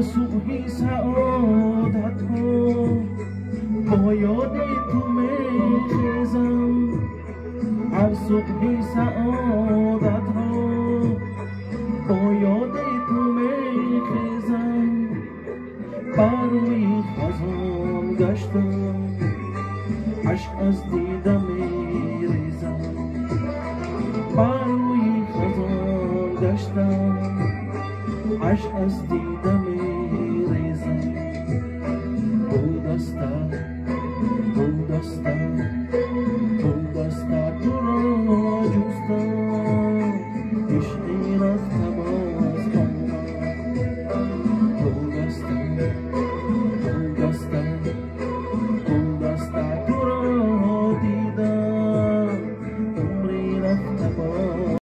صبحی سعادت ها با یاد تو میخیزم، هر صبحی سعادت ها با یاد تو میخیزم. بر روی خزان گشتم، عشق از دیده میریزم. بر روی خزان گشتم، عشق از دیده میریزم. گلدسته گلدسته گلدسته تو را جستم، عشقی رفته باز آمد. گلدسته گلدسته گلدسته تو را دیدم، عمری رفته باز